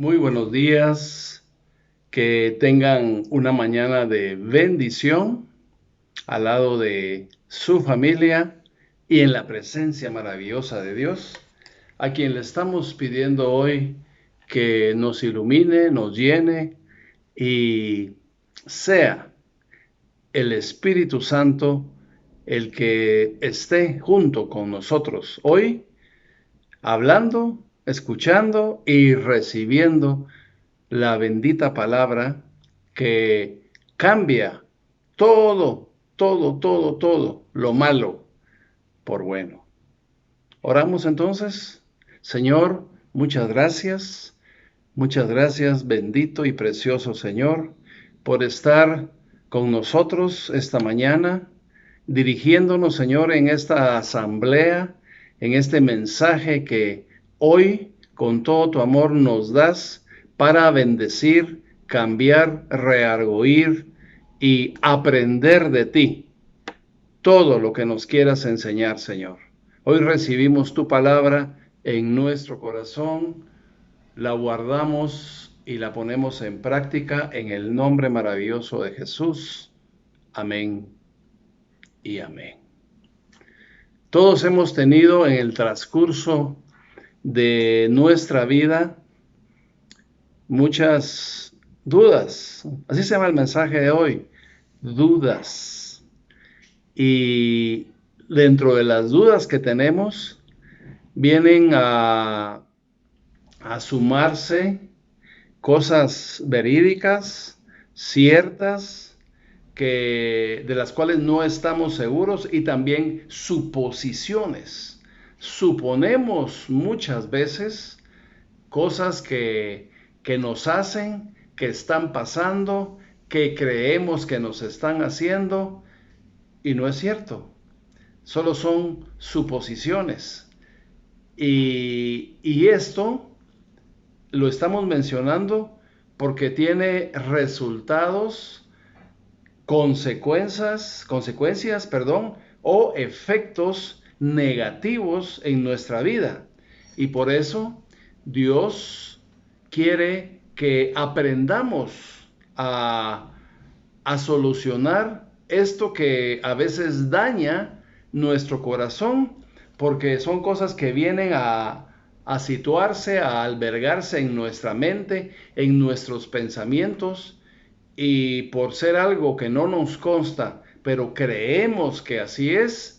Muy buenos días, que tengan una mañana de bendición al lado de su familia y en la presencia maravillosa de Dios, a quien le estamos pidiendo hoy que nos ilumine, nos llene y sea el Espíritu Santo el que esté junto con nosotros hoy, hablando, escuchando y recibiendo la bendita palabra que cambia todo lo malo por bueno. Oramos entonces. Señor, muchas gracias, bendito y precioso Señor, por estar con nosotros esta mañana, dirigiéndonos, Señor, en esta asamblea, en este mensaje que hoy, con todo tu amor, nos das para bendecir, cambiar, reargüir y aprender de ti todo lo que nos quieras enseñar, Señor. Hoy recibimos tu palabra en nuestro corazón, la guardamos y la ponemos en práctica en el nombre maravilloso de Jesús. Amén y amén. Todos hemos tenido en el transcurso de nuestra vida muchas dudas. Así se llama el mensaje de hoy, dudas. Y dentro de las dudas que tenemos, vienen a sumarse cosas verídicas, ciertas, de las cuales no estamos seguros, y también suposiciones. Suponemos muchas veces cosas que nos hacen, que están pasando, que creemos que nos están haciendo, y no es cierto. Solo son suposiciones. Y esto lo estamos mencionando porque tiene resultados, consecuencias, o efectos negativos en nuestra vida. Y por eso Dios quiere que aprendamos a, a solucionar esto que a veces daña nuestro corazón, porque son cosas que vienen a situarse, a albergarse en nuestra mente, en nuestros pensamientos, y por ser algo que no nos consta, pero creemos que así es,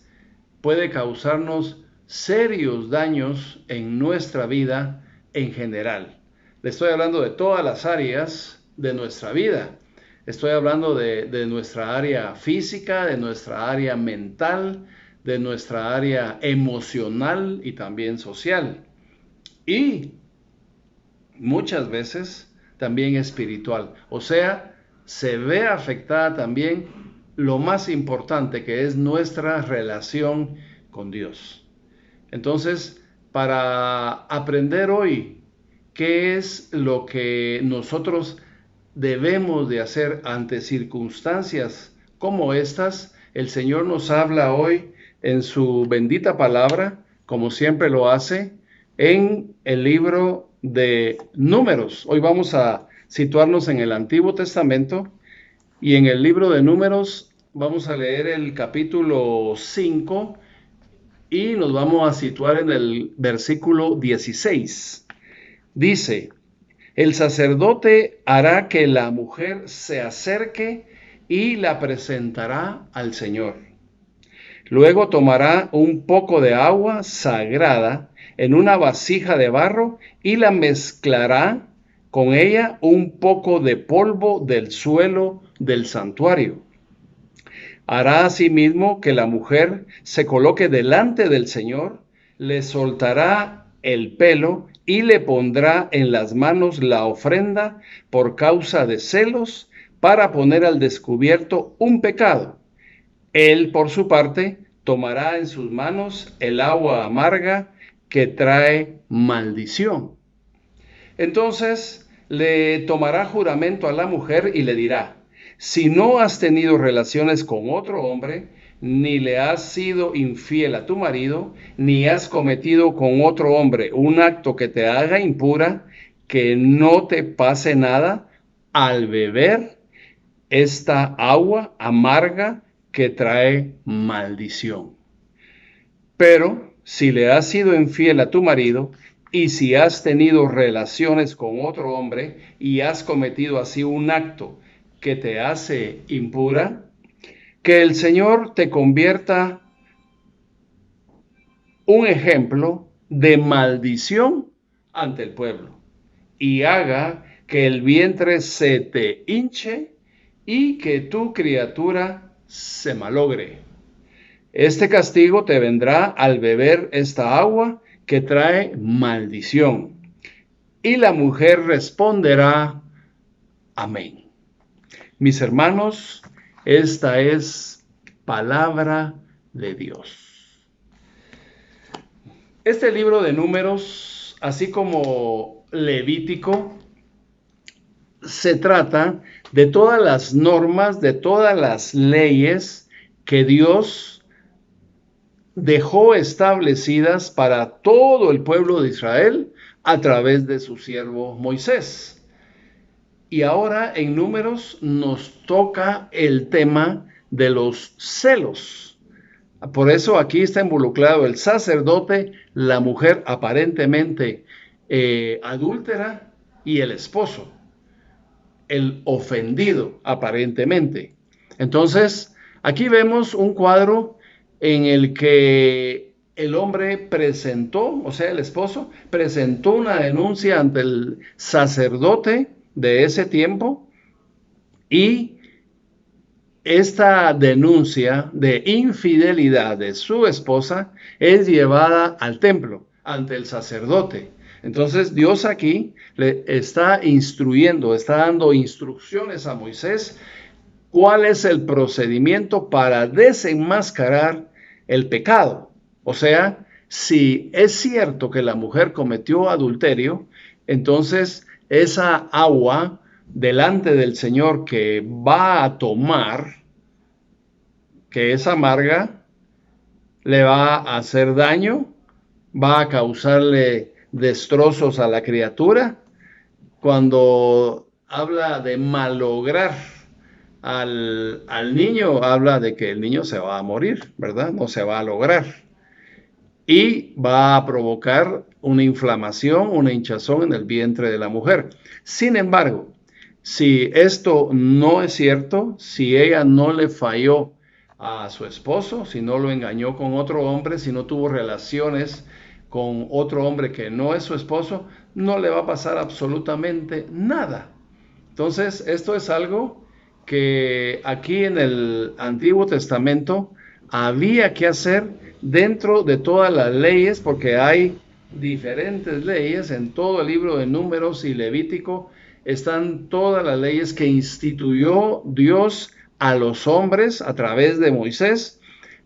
puede causarnos serios daños en nuestra vida en general. Le estoy hablando de todas las áreas de nuestra vida. Estoy hablando de nuestra área física, de nuestra área mental, de nuestra área emocional y también social. Y muchas veces también espiritual. O sea, se ve afectada también lo más importante, que es nuestra relación con Dios. Entonces, para aprender hoy qué es lo que nosotros debemos de hacer ante circunstancias como estas, el Señor nos habla hoy en su bendita palabra, como siempre lo hace, en el libro de Números. Hoy vamos a situarnos en el Antiguo Testamento, y en el libro de Números vamos a leer el capítulo 5 y nos vamos a situar en el versículo 16. Dice: el sacerdote hará que la mujer se acerque y la presentará al Señor. Luego tomará un poco de agua sagrada en una vasija de barro y la mezclará con ella un poco de polvo del suelo del santuario. Hará asimismo que la mujer se coloque delante del Señor, le soltará el pelo y le pondrá en las manos la ofrenda por causa de celos, para poner al descubierto un pecado. Él, por su parte, tomará en sus manos el agua amarga que trae maldición. Entonces le tomará juramento a la mujer y le dirá: si no has tenido relaciones con otro hombre, ni le has sido infiel a tu marido, ni has cometido con otro hombre un acto que te haga impura, que no te pase nada al beber esta agua amarga que trae maldición. Pero si le has sido infiel a tu marido y si has tenido relaciones con otro hombre y has cometido así un acto que te hace impura, que el Señor te convierta un ejemplo de maldición ante el pueblo y haga que el vientre se te hinche y que tu criatura se malogre. Este castigo te vendrá al beber esta agua que trae maldición. Y la mujer responderá, amén. Mis hermanos, esta es palabra de Dios. Este libro de Números, así como Levítico, se trata de todas las normas, de todas las leyes que Dios dejó establecidas para todo el pueblo de Israel a través de su siervo Moisés. Y ahora en Números nos toca el tema de los celos. Por eso aquí está involucrado el sacerdote, la mujer aparentemente adúltera y el esposo, el ofendido aparentemente. Entonces, aquí vemos un cuadro en el que el hombre presentó, o sea, el esposo, presentó una denuncia ante el sacerdote de ese tiempo y esta denuncia de infidelidad de su esposa es llevada al templo, ante el sacerdote. Entonces Dios aquí le está instruyendo, está dando instrucciones a Moisés cuál es el procedimiento para desenmascarar el pecado. O sea, si es cierto que la mujer cometió adulterio, entonces esa agua delante del Señor que va a tomar, que es amarga, le va a hacer daño, va a causarle destrozos a la criatura. Cuando habla de malograr al niño, habla de que el niño se va a morir, ¿verdad? No se va a lograr. Y va a provocar una inflamación, una hinchazón en el vientre de la mujer. Sin embargo, si esto no es cierto, si ella no le falló a su esposo, si no lo engañó con otro hombre, si no tuvo relaciones con otro hombre que no es su esposo, no le va a pasar absolutamente nada. Entonces, esto es algo que aquí en el Antiguo Testamento había que hacer dentro de todas las leyes, porque hay diferentes leyes en todo el libro de Números y Levítico. Están todas las leyes que instituyó Dios a los hombres a través de Moisés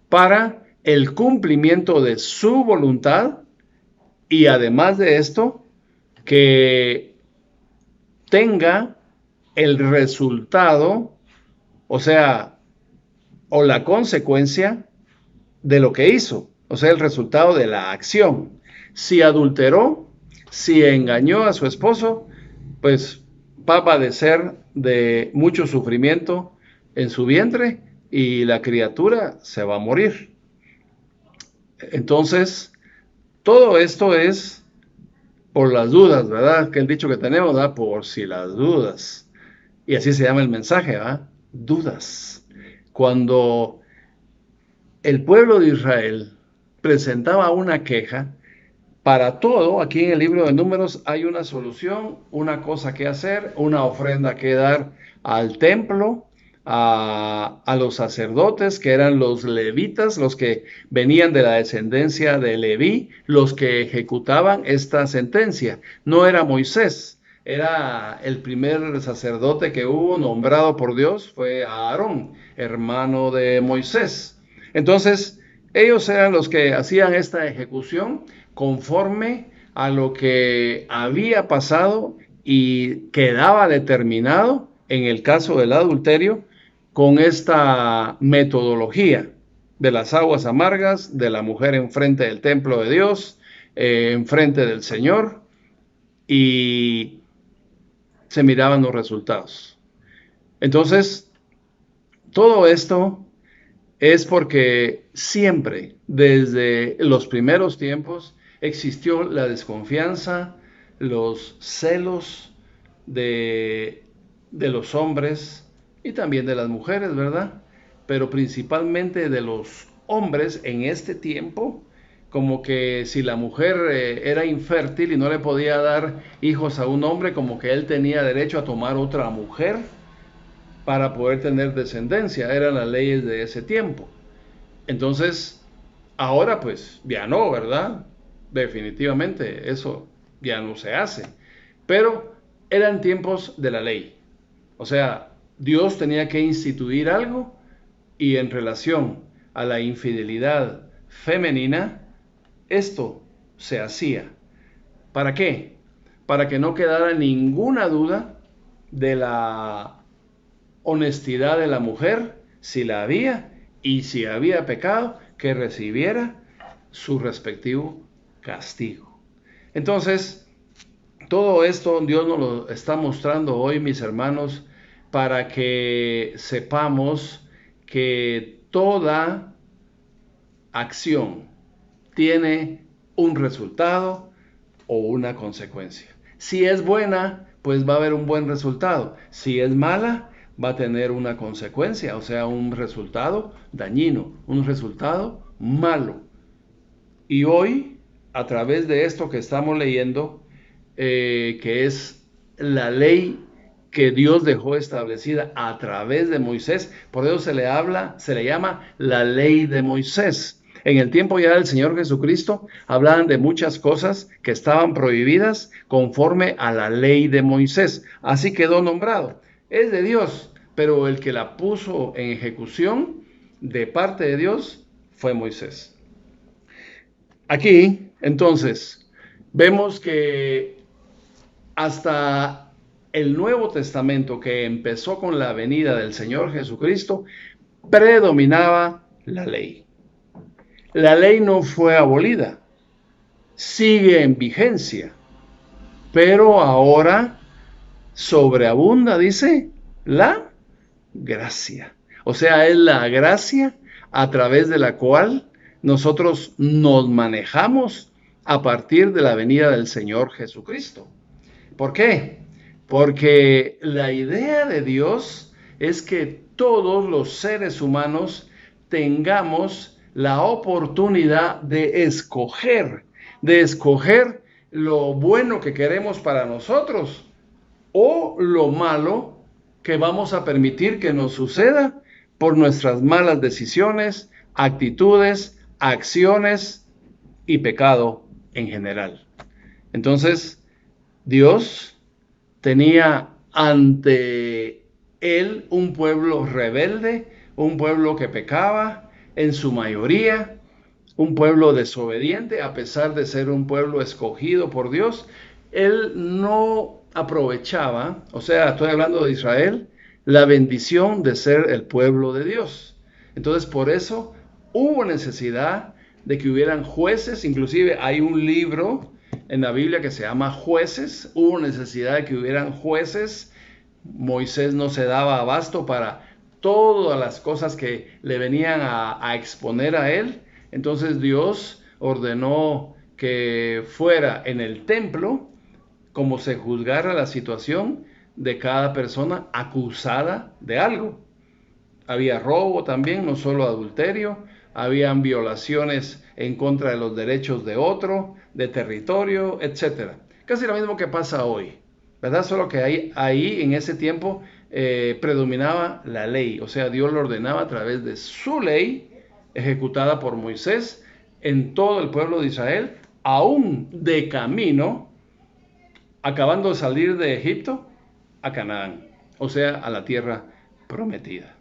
para el cumplimiento de su voluntad y además de esto, que tenga el resultado, o sea, o la consecuencia de lo que hizo, o sea, el resultado de la acción. Si adulteró, si engañó a su esposo, pues va a padecer de mucho sufrimiento en su vientre y la criatura se va a morir. Entonces, todo esto es por las dudas, ¿verdad? Que el dicho que tenemos, ¿verdad? Por si las dudas. Y así se llama el mensaje, ¿verdad? Dudas. Cuando el pueblo de Israel presentaba una queja, para todo, aquí en el libro de Números hay una solución, una cosa que hacer, una ofrenda que dar al templo, a los sacerdotes que eran los levitas, los que venían de la descendencia de Leví, los que ejecutaban esta sentencia. No era Moisés, era el primer sacerdote que hubo nombrado por Dios, fue Aarón, hermano de Moisés. Entonces, ellos eran los que hacían esta ejecución conforme a lo que había pasado y quedaba determinado en el caso del adulterio con esta metodología de las aguas amargas, de la mujer enfrente del templo de Dios, enfrente del Señor. y se miraban los resultados. Entonces, todo esto es porque siempre, desde los primeros tiempos, existió la desconfianza, los celos de los hombres y también de las mujeres, ¿verdad? Pero principalmente de los hombres en este tiempo, como que si la mujer era infértil y no le podía dar hijos a un hombre, como que él tenía derecho a tomar otra mujer para poder tener descendencia. Eran las leyes de ese tiempo. Entonces, ahora pues ya no, ¿verdad? Definitivamente eso ya no se hace. Pero eran tiempos de la ley. O sea, Dios tenía que instituir algo y en relación a la infidelidad femenina, esto se hacía. ¿Para qué? Para que no quedara ninguna duda de la honestidad de la mujer, si la había, y si había pecado, que recibiera su respectivo castigo. Entonces, todo esto Dios nos lo está mostrando hoy, mis hermanos, para que sepamos que toda acción tiene un resultado o una consecuencia. Si es buena, pues va a haber un buen resultado. Si es mala, va a tener una consecuencia, o sea, un resultado dañino, un resultado malo. Y hoy, a través de esto que estamos leyendo, que es la ley que Dios dejó establecida a través de Moisés, por eso se le llama la ley de Moisés. En el tiempo ya del Señor Jesucristo hablaban de muchas cosas que estaban prohibidas conforme a la ley de Moisés. Así quedó nombrado. Es de Dios, pero el que la puso en ejecución de parte de Dios fue Moisés. Aquí, entonces, vemos que hasta el Nuevo Testamento, que empezó con la venida del Señor Jesucristo, predominaba la ley. La ley no fue abolida, sigue en vigencia, pero ahora sobreabunda, dice, la gracia. O sea, es la gracia a través de la cual nosotros nos manejamos a partir de la venida del Señor Jesucristo. ¿Por qué? Porque la idea de Dios es que todos los seres humanos tengamos la oportunidad de escoger lo bueno que queremos para nosotros o lo malo que vamos a permitir que nos suceda por nuestras malas decisiones, actitudes, acciones y pecado en general. Entonces, Dios tenía ante él un pueblo rebelde, un pueblo que pecaba en su mayoría, un pueblo desobediente, a pesar de ser un pueblo escogido por Dios. Él no aprovechaba, o sea, estoy hablando de Israel, la bendición de ser el pueblo de Dios. Entonces, por eso hubo necesidad de que hubieran jueces, inclusive hay un libro en la Biblia que se llama Jueces, hubo necesidad de que hubieran jueces. Moisés no se daba abasto para todas las cosas que le venían a exponer a él. Entonces Dios ordenó que fuera en el templo como se juzgara la situación de cada persona acusada de algo. Había robo también, no solo adulterio, habían violaciones en contra de los derechos de otro, de territorio, etcétera. Casi lo mismo que pasa hoy, ¿verdad? Solo que ahí en ese tiempo predominaba la ley, o sea, Dios lo ordenaba a través de su ley, ejecutada por Moisés en todo el pueblo de Israel, aún de camino, acabando de salir de Egipto a Canaán, o sea, a la tierra prometida.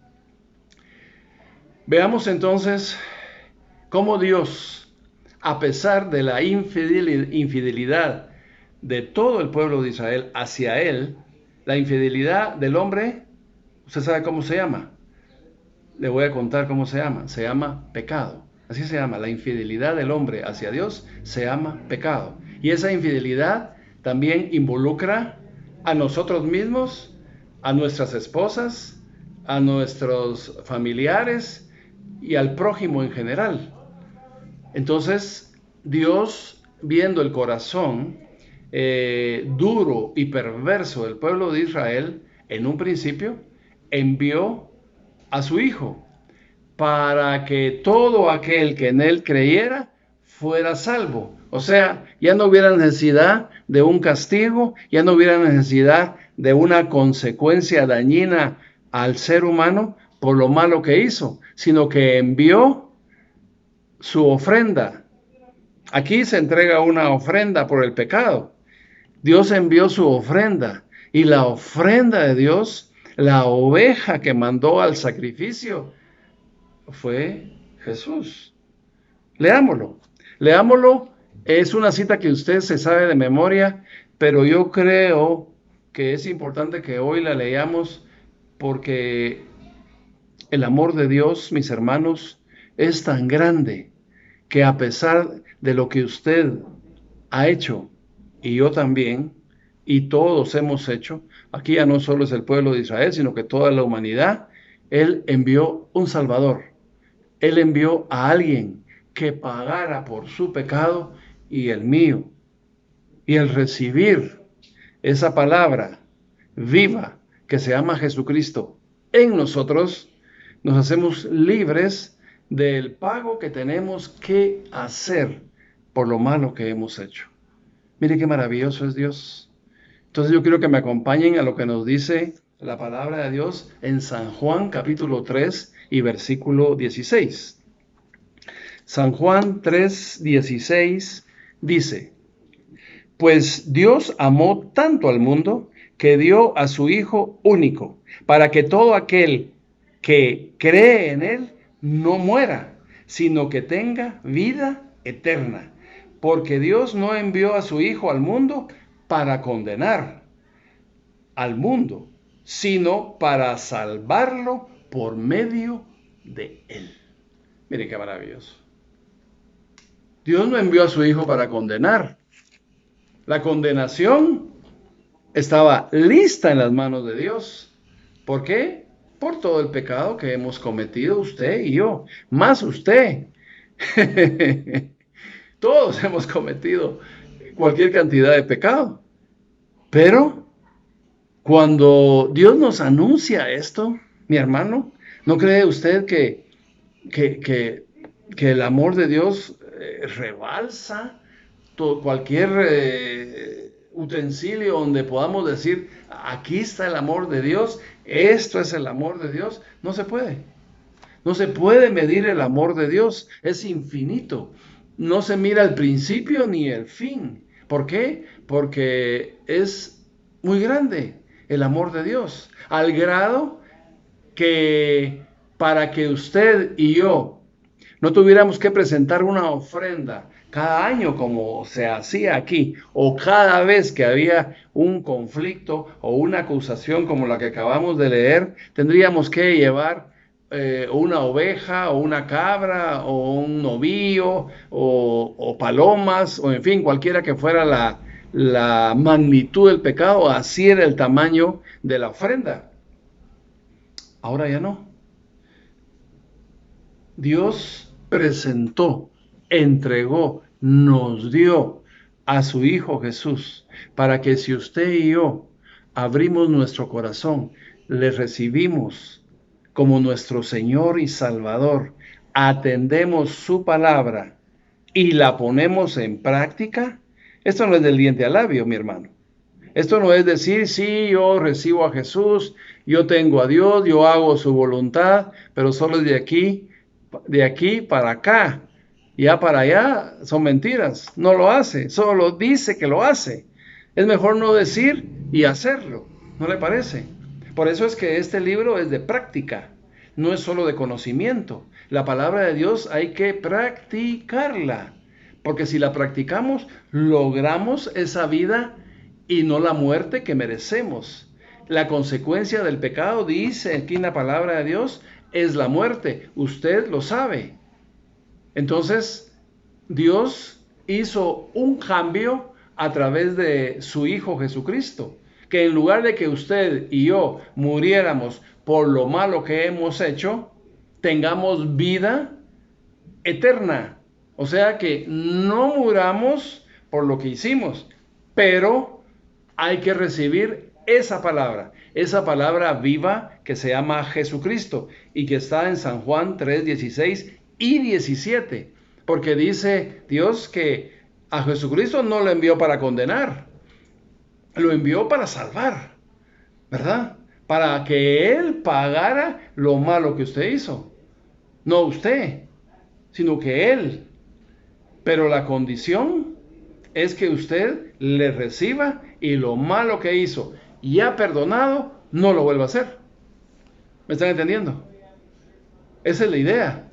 Veamos entonces cómo Dios, a pesar de la infidelidad de todo el pueblo de Israel hacia él, la infidelidad del hombre, ¿usted sabe cómo se llama? Le voy a contar cómo se llama pecado. Así se llama, la infidelidad del hombre hacia Dios se llama pecado. Y esa infidelidad también involucra a nosotros mismos, a nuestras esposas, a nuestros familiares y al prójimo en general. Entonces, Dios, viendo el corazón duro y perverso del pueblo de Israel, en un principio, envió a su Hijo para que todo aquel que en él creyera fuera salvo. O sea, ya no hubiera necesidad de un castigo, ya no hubiera necesidad de una consecuencia dañina al ser humano por lo malo que hizo, sino que envió su ofrenda. Aquí se entrega una ofrenda por el pecado. Dios envió su ofrenda, y la ofrenda de Dios, la oveja que mandó al sacrificio, fue Jesús. Leámoslo. Leámoslo. Es una cita que usted se sabe de memoria, pero yo creo que es importante que hoy la leamos porque el amor de Dios, mis hermanos, es tan grande que a pesar de lo que usted ha hecho, y yo también, y todos hemos hecho, aquí ya no solo es el pueblo de Israel, sino que toda la humanidad, Él envió un Salvador. Él envió a alguien que pagara por su pecado y el mío. Y el recibir esa palabra viva que se llama Jesucristo en nosotros, nos hacemos libres del pago que tenemos que hacer por lo malo que hemos hecho. Mire qué maravilloso es Dios. Entonces yo quiero que me acompañen a lo que nos dice la palabra de Dios en San Juan capítulo 3 y versículo 16. San Juan 3:16 dice: pues Dios amó tanto al mundo que dio a su Hijo único, para que todo aquel que cree en Él no muera, sino que tenga vida eterna. Porque Dios no envió a su Hijo al mundo para condenar al mundo, sino para salvarlo por medio de Él. Miren qué maravilloso. Dios no envió a su Hijo para condenar. La condenación estaba lista en las manos de Dios. ¿Por qué? Por todo el pecado que hemos cometido usted y yo, más usted. Todos hemos cometido cualquier cantidad de pecado. Pero cuando Dios nos anuncia esto, mi hermano, ¿no cree usted que el amor de Dios rebalsa cualquier utensilio donde podamos decir, aquí está el amor de Dios, esto es el amor de Dios? No se puede. No se puede medir el amor de Dios, es infinito. No se mira el principio ni el fin. ¿Por qué? Porque es muy grande el amor de Dios, al grado que para que usted y yo no tuviéramos que presentar una ofrenda cada año como se hacía aquí, o cada vez que había un conflicto o una acusación como la que acabamos de leer, tendríamos que llevar una oveja o una cabra o un novillo o palomas, o en fin, cualquiera que fuera la magnitud del pecado, así era el tamaño de la ofrenda. Ahora ya no. Dios presentó, entregó, nos dio a su Hijo Jesús, para que si usted y yo abrimos nuestro corazón, le recibimos como nuestro Señor y Salvador, atendemos su palabra y la ponemos en práctica. Esto no es del diente al labio, mi hermano. Esto no es decir, sí, yo recibo a Jesús, yo tengo a Dios, yo hago su voluntad, pero solo de aquí para acá, ya para allá, son mentiras. No lo hace, solo dice que lo hace. Es mejor no decir y hacerlo, ¿no le parece? Por eso es que este libro es de práctica, no es solo de conocimiento. La palabra de Dios hay que practicarla, porque si la practicamos, logramos esa vida y no la muerte que merecemos. La consecuencia del pecado, dice aquí en la palabra de Dios, es la muerte. Usted lo sabe. Entonces, Dios hizo un cambio a través de su Hijo Jesucristo. Que en lugar de que usted y yo muriéramos por lo malo que hemos hecho, tengamos vida eterna. O sea que no muramos por lo que hicimos, pero hay que recibir esa palabra viva que se llama Jesucristo y que está en San Juan 3, 16 y 17. Porque dice Dios que a Jesucristo no lo envió para condenar, lo envió para salvar, ¿verdad? Para que Él pagara lo malo que usted hizo. No usted, sino que Él. Pero la condición es que usted le reciba y lo malo que hizo y ha perdonado, no lo vuelva a hacer. ¿Me están entendiendo? Esa es la idea.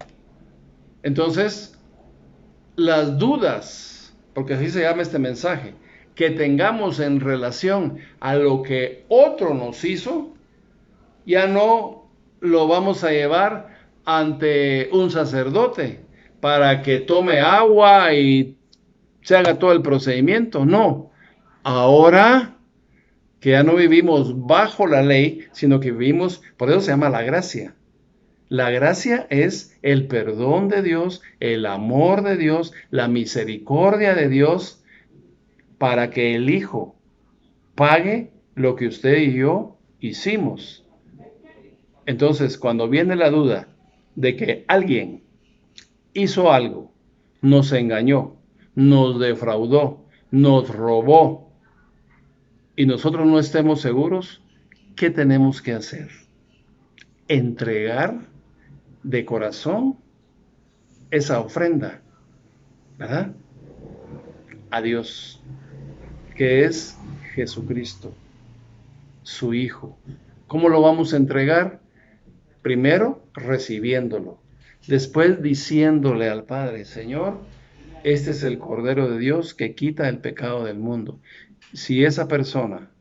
Entonces, las dudas, porque así se llama este mensaje, que tengamos en relación a lo que otro nos hizo, ya no lo vamos a llevar ante un sacerdote para que tome agua y se haga todo el procedimiento. No, ahora que ya no vivimos bajo la ley, sino que vivimos, por eso se llama la gracia. La gracia es el perdón de Dios, el amor de Dios, la misericordia de Dios, para que el Hijo pague lo que usted y yo hicimos. Entonces, cuando viene la duda de que alguien hizo algo, nos engañó, nos defraudó, nos robó, y nosotros no estemos seguros, ¿qué tenemos que hacer? Entregar de corazón esa ofrenda, ¿verdad? A Dios, que es Jesucristo, su Hijo. ¿Cómo lo vamos a entregar? Primero, recibiéndolo. Después, diciéndole al Padre, Señor, este es el Cordero de Dios que quita el pecado del mundo. Si esa persona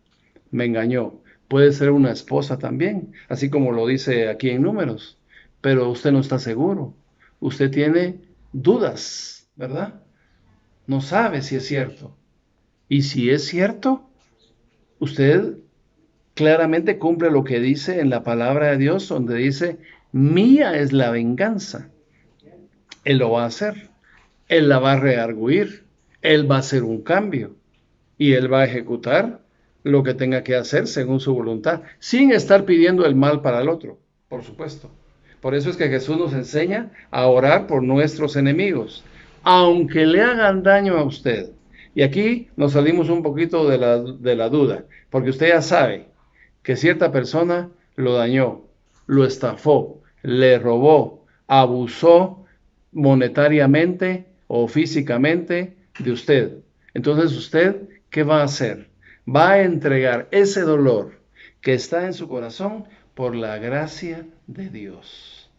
me engañó, puede ser una esposa también, así como lo dice aquí en Números, pero usted no está seguro. Usted tiene dudas, ¿verdad? No sabe si es cierto. Y si es cierto, usted claramente cumple lo que dice en la palabra de Dios, donde dice, mía es la venganza. Él lo va a hacer. Él la va a reargüir. Él va a hacer un cambio. Y Él va a ejecutar lo que tenga que hacer según su voluntad, sin estar pidiendo el mal para el otro, por supuesto. Por eso es que Jesús nos enseña a orar por nuestros enemigos, aunque le hagan daño a usted. Y aquí nos salimos un poquito de la duda, porque usted ya sabe que cierta persona lo dañó, lo estafó, le robó, abusó monetariamente o físicamente de usted. Entonces, ¿usted qué va a hacer? Va a entregar ese dolor que está en su corazón por la gracia de Dios.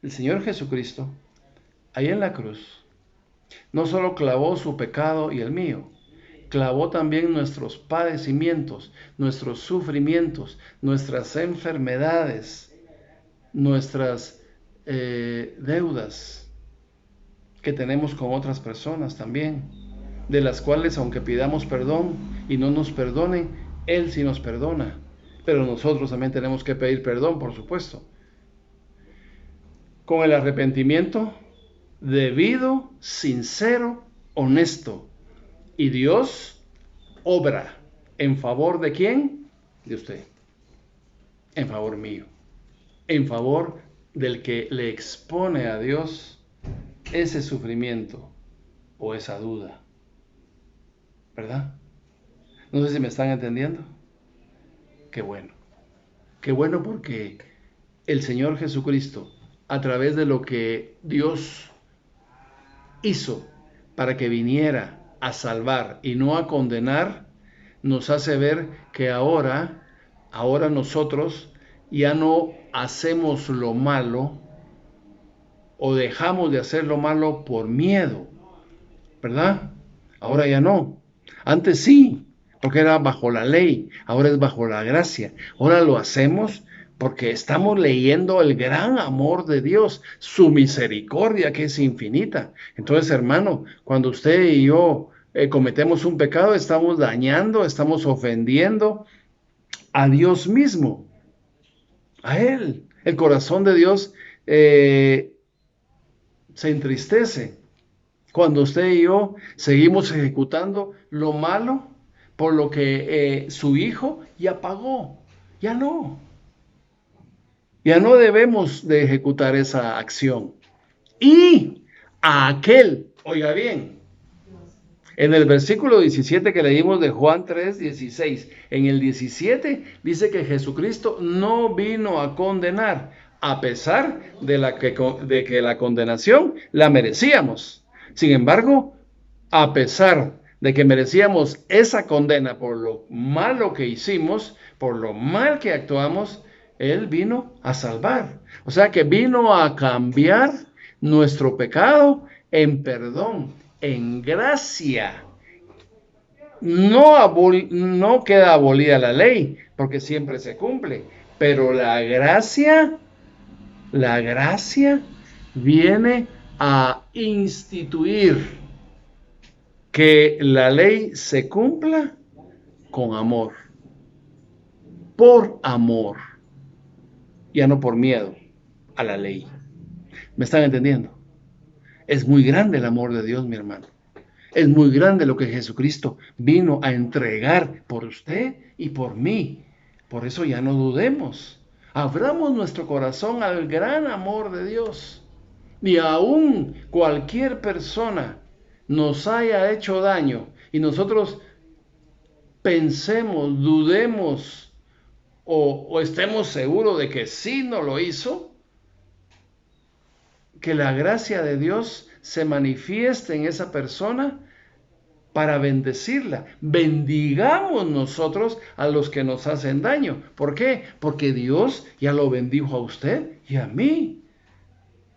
El Señor Jesucristo, ahí en la cruz, no solo clavó su pecado y el mío, clavó también nuestros padecimientos, nuestros sufrimientos, nuestras enfermedades, nuestras deudas que tenemos con otras personas también, de las cuales aunque pidamos perdón y no nos perdonen, Él sí nos perdona. Pero nosotros también tenemos que pedir perdón, por supuesto. Con el arrepentimiento debido, sincero, honesto. Y Dios obra en favor de ¿quién? De usted. En favor mío. En favor del que le expone a Dios ese sufrimiento o esa duda. ¿Verdad? No sé si me están entendiendo. Qué bueno. Qué bueno porque el Señor Jesucristo, a través de lo que Dios hizo para que viniera a salvar y no a condenar, nos hace ver que ahora nosotros ya no hacemos lo malo o dejamos de hacer lo malo por miedo, ¿verdad? Ahora ya no. Antes sí, porque era bajo la ley, ahora es bajo la gracia. Ahora lo hacemos porque estamos leyendo el gran amor de Dios, su misericordia que es infinita. Entonces, hermano, cuando usted y yo cometemos un pecado, estamos dañando, estamos ofendiendo a Dios mismo, a Él. El corazón de Dios se entristece cuando usted y yo seguimos ejecutando lo malo por lo que su hijo ya pagó. Ya no. Ya no debemos de ejecutar esa acción. Y a aquel, oiga bien, en el versículo 17 que leímos de Juan 3:16, en el 17 dice que Jesucristo no vino a condenar, a pesar de que la condenación la merecíamos. Sin embargo, a pesar de que merecíamos esa condena por lo malo que hicimos, por lo mal que actuamos, Él vino a salvar. O sea que vino a cambiar nuestro pecado en perdón, en gracia. No queda abolida la ley, porque siempre se cumple, pero la gracia viene a instituir que la ley se cumpla con amor, por amor, ya no por miedo a la ley. ¿Me están entendiendo? Es muy grande el amor de Dios, mi hermano. Es muy grande lo que Jesucristo vino a entregar por usted y por mí. Por eso ya no dudemos. Abramos nuestro corazón al gran amor de Dios. Y aún cualquier persona nos haya hecho daño y nosotros pensemos, dudemos o estemos seguros de que sí nos lo hizo, que la gracia de Dios se manifieste en esa persona para bendecirla. Bendigamos nosotros a los que nos hacen daño. ¿Por qué? Porque Dios ya lo bendijo a usted y a mí.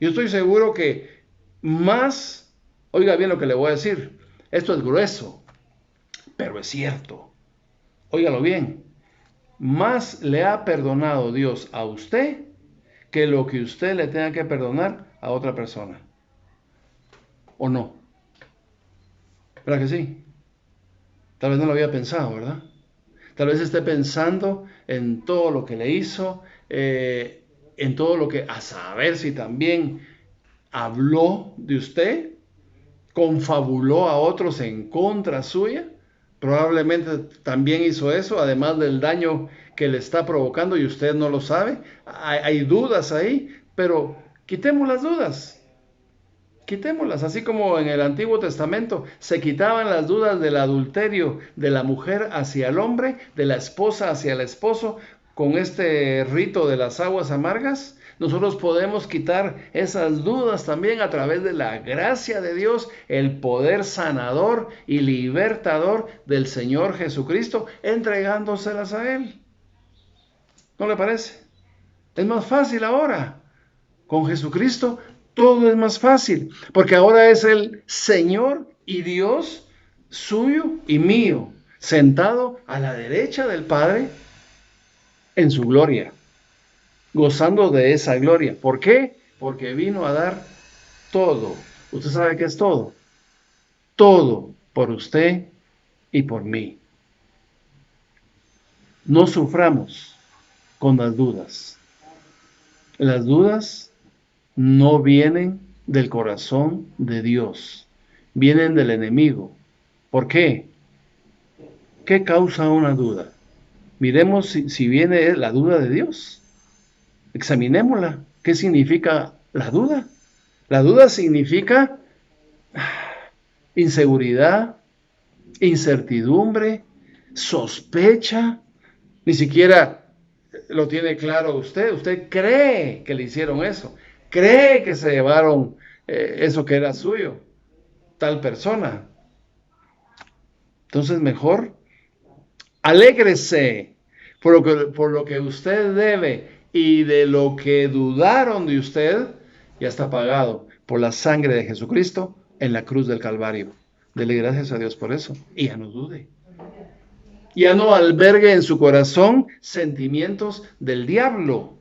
Yo estoy seguro que más, oiga bien lo que le voy a decir, esto es grueso, pero es cierto. Óigalo bien, más le ha perdonado Dios a usted que lo que usted le tenga que perdonar a otra persona. ¿O no? ¿Verdad que sí? Tal vez no lo había pensado, ¿verdad? Tal vez esté pensando en todo lo que le hizo, en todo lo que, a saber si también habló de usted, confabuló a otros en contra suya. Probablemente también hizo eso, además del daño que le está provocando y usted no lo sabe. Hay dudas ahí, pero quitemos las dudas. Quitémoslas, así como en el Antiguo Testamento se quitaban las dudas del adulterio de la mujer hacia el hombre, de la esposa hacia el esposo, con este rito de las aguas amargas. Nosotros podemos quitar esas dudas también a través de la gracia de Dios, el poder sanador y libertador del Señor Jesucristo, entregándoselas a Él. ¿No le parece? Es más fácil ahora. Con Jesucristo todo es más fácil, porque ahora es el Señor y Dios suyo y mío, sentado a la derecha del Padre en su gloria, gozando de esa gloria. ¿Por qué? Porque vino a dar todo. ¿Usted sabe qué es todo? Todo por usted y por mí. No suframos con las dudas. Las dudas no vienen del corazón de Dios, vienen del enemigo. ¿Por qué? ¿Qué causa una duda? Miremos si viene la duda de Dios. Examinémosla. ¿Qué significa la duda? La duda significa inseguridad, incertidumbre, sospecha. Ni siquiera lo tiene claro usted. Usted cree que le hicieron eso. Cree que se llevaron eso que era suyo, tal persona. Entonces mejor alégrese por lo que usted debe y de lo que dudaron de usted, ya está pagado por la sangre de Jesucristo en la cruz del Calvario. Dele gracias a Dios por eso y ya no dude. Ya no albergue en su corazón sentimientos del diablo.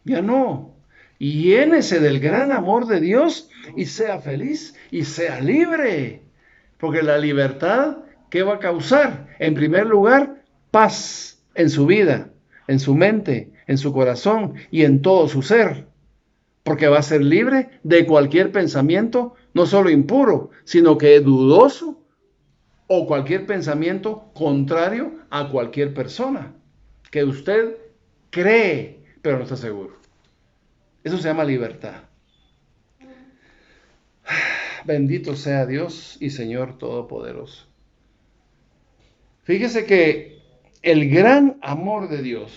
Ya no. Llénese del gran amor de Dios y sea feliz y sea libre. Porque la libertad, ¿qué va a causar? En primer lugar, paz en su vida, en su mente, en su corazón y en todo su ser. Porque va a ser libre de cualquier pensamiento, no solo impuro, sino que dudoso o cualquier pensamiento contrario a cualquier persona que usted cree, pero no está seguro. Eso se llama libertad. Bendito sea Dios y Señor Todopoderoso. Fíjese que el gran amor de Dios,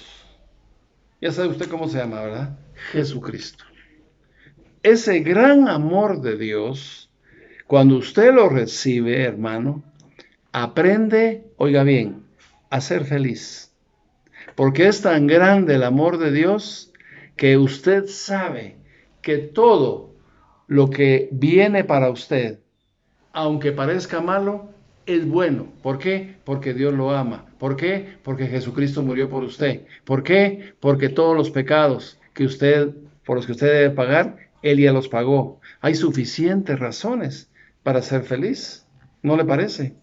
ya sabe usted cómo se llama, ¿verdad? Jesucristo. Ese gran amor de Dios, cuando usted lo recibe, hermano, aprende, oiga bien, a ser feliz. Porque es tan grande el amor de Dios que usted sabe que todo lo que viene para usted, aunque parezca malo, es bueno. ¿Por qué? Porque Dios lo ama. ¿Por qué? Porque Jesucristo murió por usted. ¿Por qué? Porque todos los pecados por los que usted debe pagar, Él ya los pagó. Hay suficientes razones para ser feliz. ¿No le parece?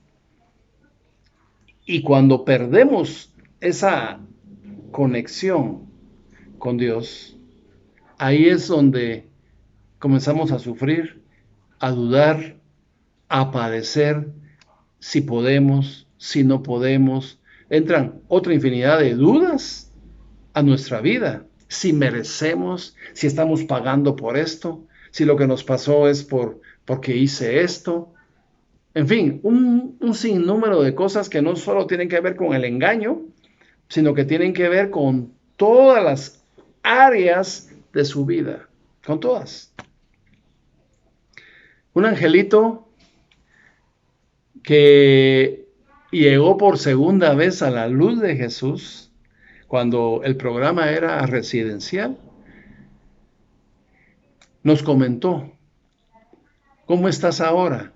Y cuando perdemos esa conexión con Dios, ahí es donde comenzamos a sufrir, a dudar, a padecer, si podemos, si no podemos. Entran otra infinidad de dudas a nuestra vida. Si merecemos, si estamos pagando por esto, si lo que nos pasó es porque hice esto. En fin, un sinnúmero de cosas que no solo tienen que ver con el engaño, sino que tienen que ver con todas las áreas de su vida, con todas. Un angelito que llegó por segunda vez a la luz de Jesús cuando el programa era residencial, nos comentó, ¿cómo estás ahora?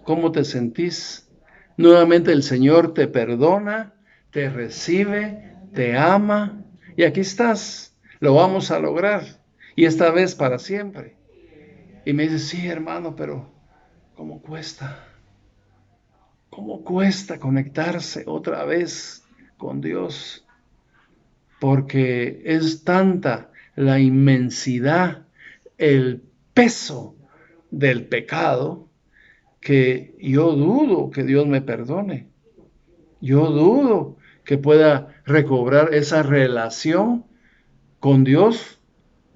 ¿Cómo te sentís? Nuevamente el Señor te perdona, te recibe, te ama y aquí estás, lo vamos a lograr y esta vez para siempre. Y me dice, sí hermano, pero ¿cómo cuesta? ¿Cómo cuesta conectarse otra vez con Dios? Porque es tanta la inmensidad, el peso del pecado, que yo dudo que Dios me perdone. Yo dudo que pueda recobrar esa relación con Dios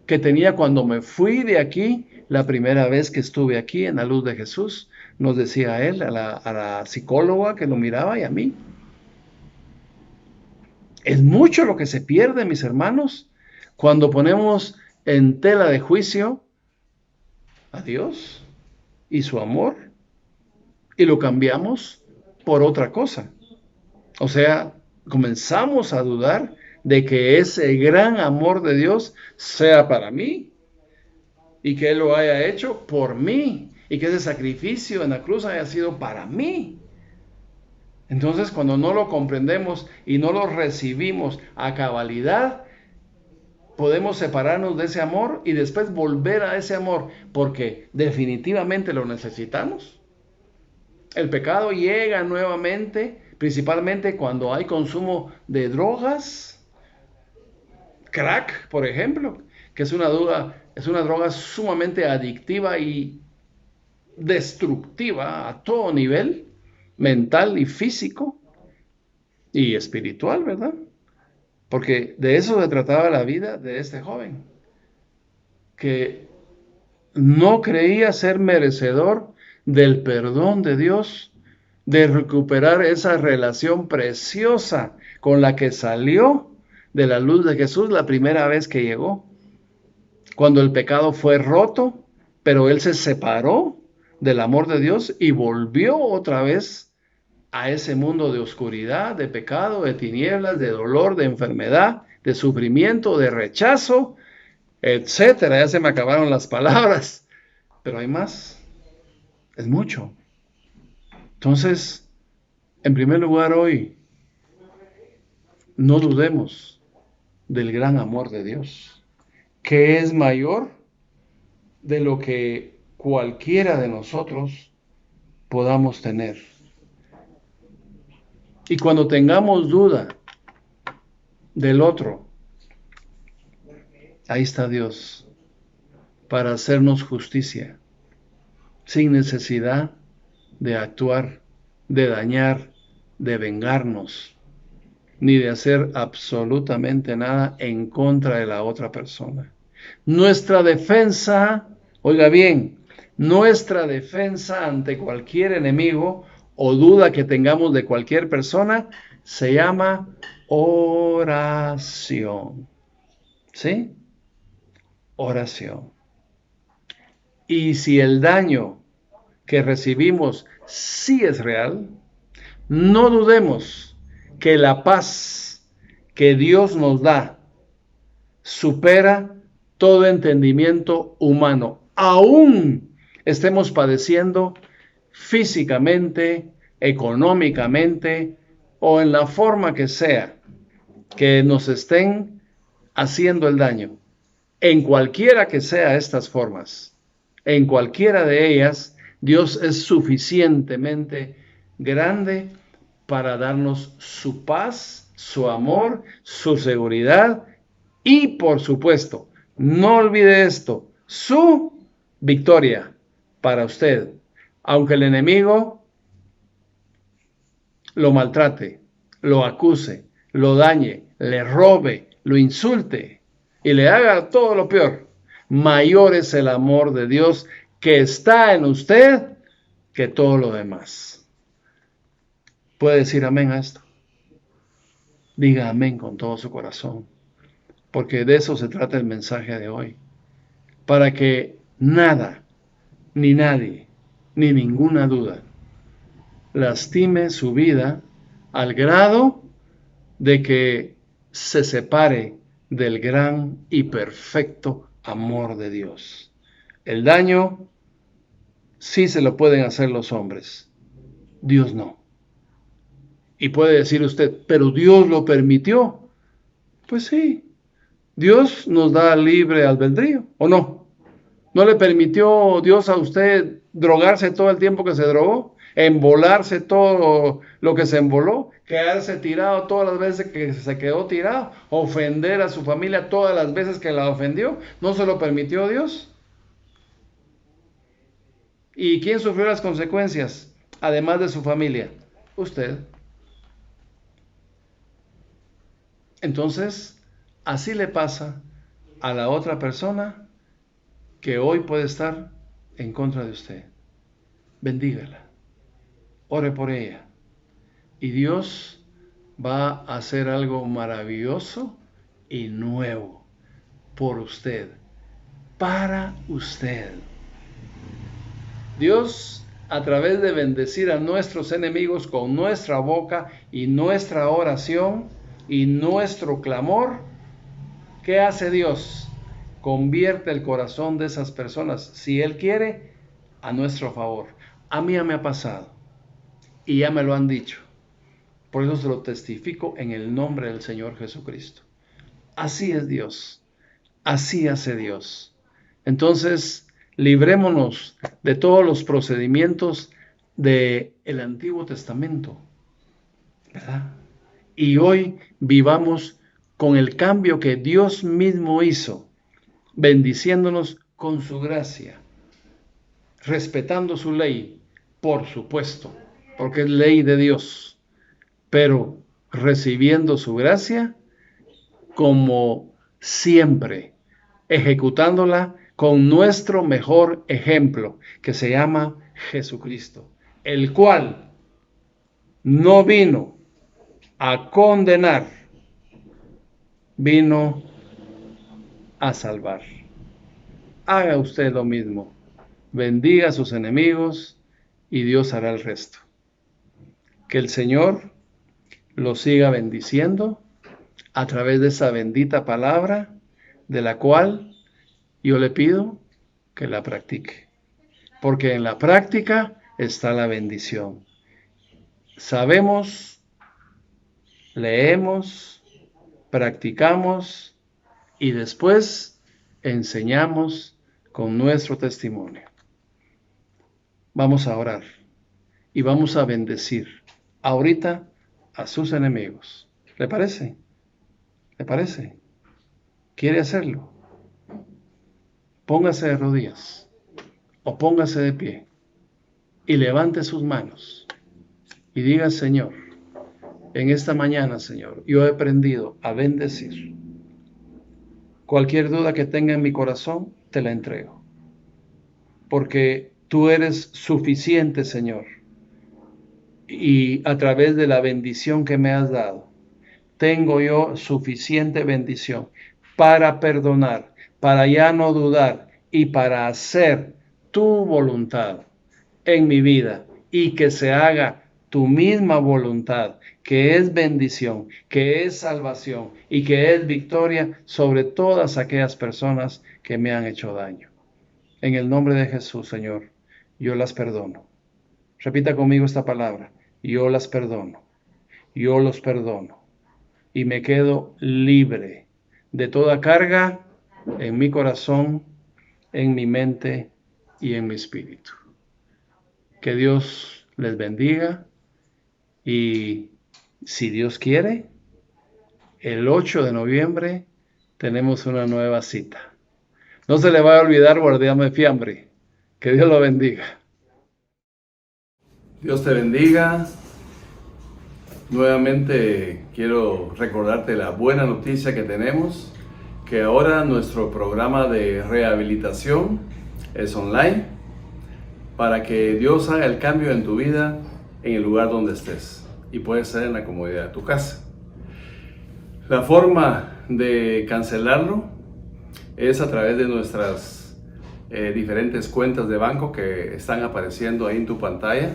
que tenía cuando me fui de aquí, la primera vez que estuve aquí en la luz de Jesús. Nos decía él, a la psicóloga que lo miraba y a mí. Es mucho lo que se pierde, mis hermanos, cuando ponemos en tela de juicio a Dios y su amor y lo cambiamos por otra cosa. O sea, comenzamos a dudar de que ese gran amor de Dios sea para mí y que Él lo haya hecho por mí y que ese sacrificio en la cruz haya sido para mí. Entonces, cuando no lo comprendemos y no lo recibimos a cabalidad, podemos separarnos de ese amor y después volver a ese amor porque definitivamente lo necesitamos. El pecado llega nuevamente, principalmente cuando hay consumo de drogas, crack, por ejemplo, que es una droga sumamente adictiva y destructiva a todo nivel, mental y físico y espiritual, ¿verdad? Porque de eso se trataba la vida de este joven, que no creía ser merecedor del perdón de Dios, de recuperar esa relación preciosa con la que salió de la luz de Jesús la primera vez que llegó. Cuando el pecado fue roto, pero él se separó del amor de Dios y volvió otra vez a ese mundo de oscuridad, de pecado, de tinieblas, de dolor, de enfermedad, de sufrimiento, de rechazo, etcétera. Ya se me acabaron las palabras, pero hay más, es mucho. Entonces, en primer lugar hoy, no dudemos del gran amor de Dios, que es mayor de lo que cualquiera de nosotros podamos tener. Y cuando tengamos duda del otro, ahí está Dios para hacernos justicia, sin necesidad de actuar, de dañar, de vengarnos, ni de hacer absolutamente nada en contra de la otra persona. Nuestra defensa, oiga bien, nuestra defensa ante cualquier enemigo o duda que tengamos de cualquier persona se llama oración. ¿Sí? Oración. Y si el daño que recibimos sí es real, no dudemos que la paz que Dios nos da supera todo entendimiento humano. Aún estemos padeciendo físicamente, económicamente o en la forma que sea que nos estén haciendo el daño. En cualquiera que sea estas formas, en cualquiera de ellas, Dios es suficientemente grande para darnos su paz, su amor, su seguridad y, por supuesto, no olvide esto, su victoria para usted. Aunque el enemigo lo maltrate, lo acuse, lo dañe, le robe, lo insulte y le haga todo lo peor, mayor es el amor de Dios que está en usted que todo lo demás. ¿Puede decir amén a esto? Diga amén con todo su corazón, porque de eso se trata el mensaje de hoy. Para que nada, ni nadie, ni ninguna duda lastime su vida al grado de que se separe del gran y perfecto amor de Dios. El daño sí se lo pueden hacer los hombres, Dios no. Y puede decir usted, pero Dios lo permitió. Pues sí, Dios nos da libre albedrío, ¿o no? ¿No le permitió Dios a usted drogarse todo el tiempo que se drogó? Embolarse todo lo que se emboló, quedarse tirado todas las veces que se quedó tirado, ofender a su familia todas las veces que la ofendió. ¿No se lo permitió Dios? ¿Y quién sufrió las consecuencias, además de su familia? Usted. Entonces, así le pasa a la otra persona que hoy puede estar en contra de usted. Bendígala, ore por ella. Y Dios va a hacer algo maravilloso y nuevo por usted, para usted. Dios, a través de bendecir a nuestros enemigos con nuestra boca y nuestra oración y nuestro clamor, ¿qué hace Dios? Convierte el corazón de esas personas, si Él quiere, a nuestro favor. A mí ya me ha pasado y ya me lo han dicho. Por eso se lo testifico en el nombre del Señor Jesucristo. Así es Dios. Así hace Dios. Entonces, librémonos de todos los procedimientos del Antiguo Testamento, ¿verdad? Y hoy vivamos con el cambio que Dios mismo hizo, bendiciéndonos con su gracia, respetando su ley, por supuesto, porque es ley de Dios, pero recibiendo su gracia como siempre, ejecutándola con nuestro mejor ejemplo, que se llama Jesucristo, el cual no vino a condenar, vino a salvar. Haga usted lo mismo. Bendiga a sus enemigos y Dios hará el resto. Que el Señor los siga bendiciendo a través de esa bendita palabra, de la cual yo le pido que la practique. Porque en la práctica está la bendición. Sabemos, leemos, practicamos y después enseñamos con nuestro testimonio. Vamos a orar. y vamos a bendecir ahorita a sus enemigos. ¿Le parece? ¿Le parece? ¿Quiere hacerlo? Póngase de rodillas o póngase de pie y levante sus manos y diga: Señor, en esta mañana, Señor, yo he aprendido a bendecir. Cualquier duda que tenga en mi corazón, te la entrego. Porque tú eres suficiente, Señor. Y a través de la bendición que me has dado, tengo yo suficiente bendición para perdonar, para ya no dudar y para hacer tu voluntad en mi vida y que se haga tu misma voluntad, que es bendición, que es salvación y que es victoria sobre todas aquellas personas que me han hecho daño. En el nombre de Jesús, Señor, yo las perdono. Repita conmigo esta palabra: yo las perdono, yo los perdono y me quedo libre de toda carga en mi corazón, en mi mente y en mi espíritu. Que Dios les bendiga y, si Dios quiere, el 8 de noviembre tenemos una nueva cita. No se le va a olvidar guardarme fiambre. Que Dios lo bendiga. Dios te bendiga. Nuevamente quiero recordarte la buena noticia que tenemos, que ahora nuestro programa de rehabilitación es online, para que Dios haga el cambio en tu vida en el lugar donde estés y puedes ser en la comodidad de tu casa. La forma de cancelarlo es a través de nuestras diferentes cuentas de banco que están apareciendo ahí en tu pantalla,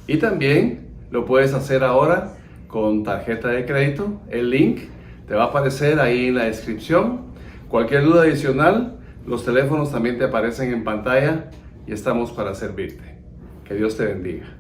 y también lo puedes hacer ahora con tarjeta de crédito. El link te va a aparecer ahí en la descripción. Cualquier duda adicional, los teléfonos también te aparecen en pantalla y estamos para servirte. Que Dios te bendiga.